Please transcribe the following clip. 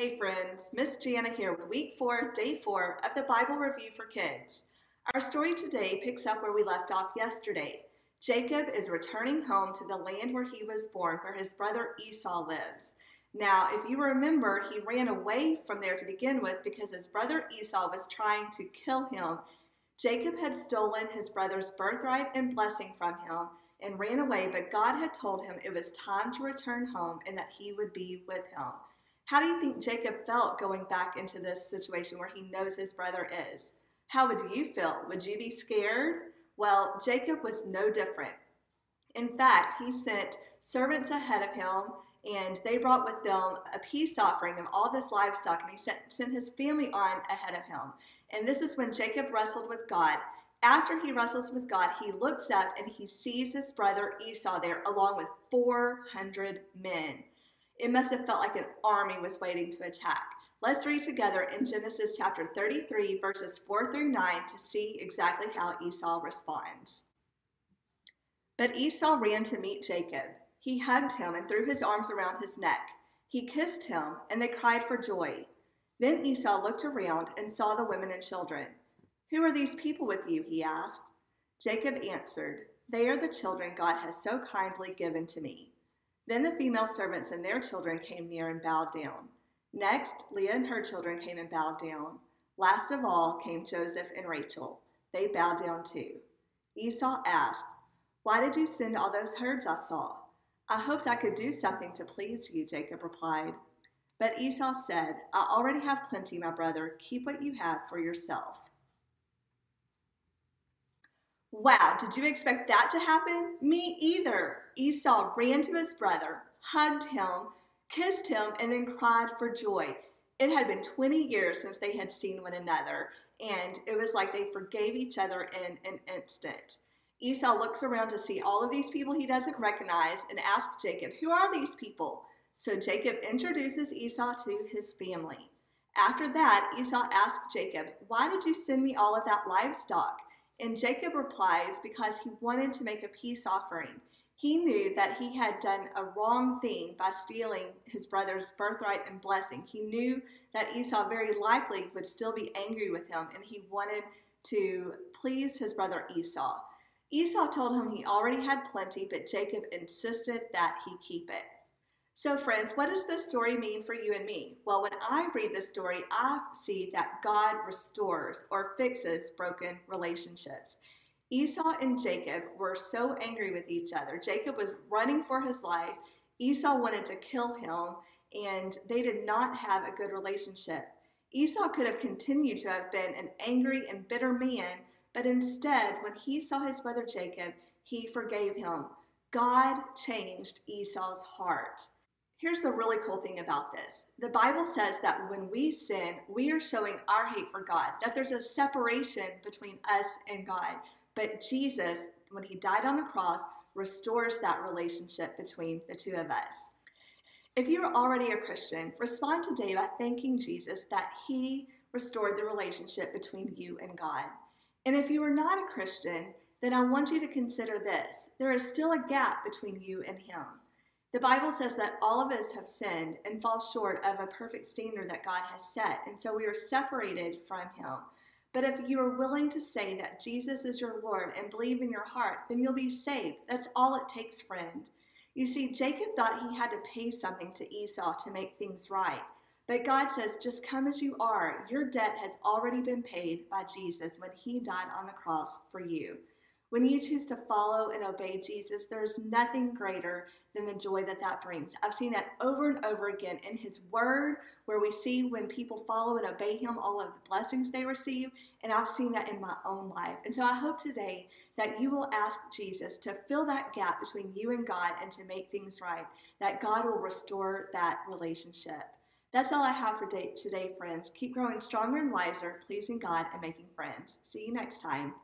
Hey friends, Miss Jana here with week 4, day 4 of the Bible Review for Kids. Our story today picks up where we left off yesterday. Jacob is returning home to the land where he was born, where his brother Esau lives. Now, if you remember, he ran away from there to begin with because his brother Esau was trying to kill him. Jacob had stolen his brother's birthright and blessing from him and ran away, but God had told him it was time to return home and that he would be with him. How do you think Jacob felt going back into this situation where he knows his brother is? How would you feel? Would you be scared? Well, Jacob was no different. In fact, he sent servants ahead of him, and they brought with them a peace offering of all this livestock, and he sent his family on ahead of him. And this is when Jacob wrestled with God. After he wrestles with God, he looks up and he sees his brother Esau there along with 400 men. It must have felt like an army was waiting to attack. Let's read together in Genesis chapter 33, verses 4 through 9 to see exactly how Esau responds. But Esau ran to meet Jacob. He hugged him and threw his arms around his neck. He kissed him, and they cried for joy. Then Esau looked around and saw the women and children. "Who are these people with you?" he asked. Jacob answered, "They are the children God has so kindly given to me." Then the female servants and their children came near and bowed down. Next, Leah and her children came and bowed down. Last of all came Joseph and Rachel. They bowed down too. Esau asked, "Why did you send all those herds I saw?" "I hoped I could do something to please you," Jacob replied. But Esau said, "I already have plenty, my brother. Keep what you have for yourself." Wow, did you expect that to happen? Me either. Esau ran to his brother, hugged him, kissed him, and then cried for joy. It had been 20 years since they had seen one another, and it was like they forgave each other in an instant. Esau looks around to see all of these people he doesn't recognize and asks Jacob, "Who are these people?" So Jacob introduces Esau to his family. After that, Esau asks Jacob, "Why did you send me all of that livestock?" And Jacob replies, because he wanted to make a peace offering. He knew that he had done a wrong thing by stealing his brother's birthright and blessing. He knew that Esau very likely would still be angry with him, and he wanted to please his brother Esau. Esau told him he already had plenty, but Jacob insisted that he keep it. So friends, what does this story mean for you and me? Well, when I read this story, I see that God restores or fixes broken relationships. Esau and Jacob were so angry with each other. Jacob was running for his life. Esau wanted to kill him, and they did not have a good relationship. Esau could have continued to have been an angry and bitter man, but instead, when he saw his brother Jacob, he forgave him. God changed Esau's heart. Here's the really cool thing about this. The Bible says that when we sin, we are showing our hate for God, that there's a separation between us and God. But Jesus, when he died on the cross, restores that relationship between the two of us. If you're already a Christian, respond today by thanking Jesus that he restored the relationship between you and God. And if you are not a Christian, then I want you to consider this. There is still a gap between you and him. The Bible says that all of us have sinned and fall short of a perfect standard that God has set, and so we are separated from him. But if you are willing to say that Jesus is your Lord and believe in your heart, then you'll be saved. That's all it takes, friend. You see, Jacob thought he had to pay something to Esau to make things right. But God says, just come as you are. Your debt has already been paid by Jesus when he died on the cross for you. When you choose to follow and obey Jesus, there is nothing greater than the joy that that brings. I've seen that over and over again in his word, where we see when people follow and obey him, all of the blessings they receive, and I've seen that in my own life. And so I hope today that you will ask Jesus to fill that gap between you and God and to make things right, that God will restore that relationship. That's all I have for today, friends. Keep growing stronger and wiser, pleasing God and making friends. See you next time.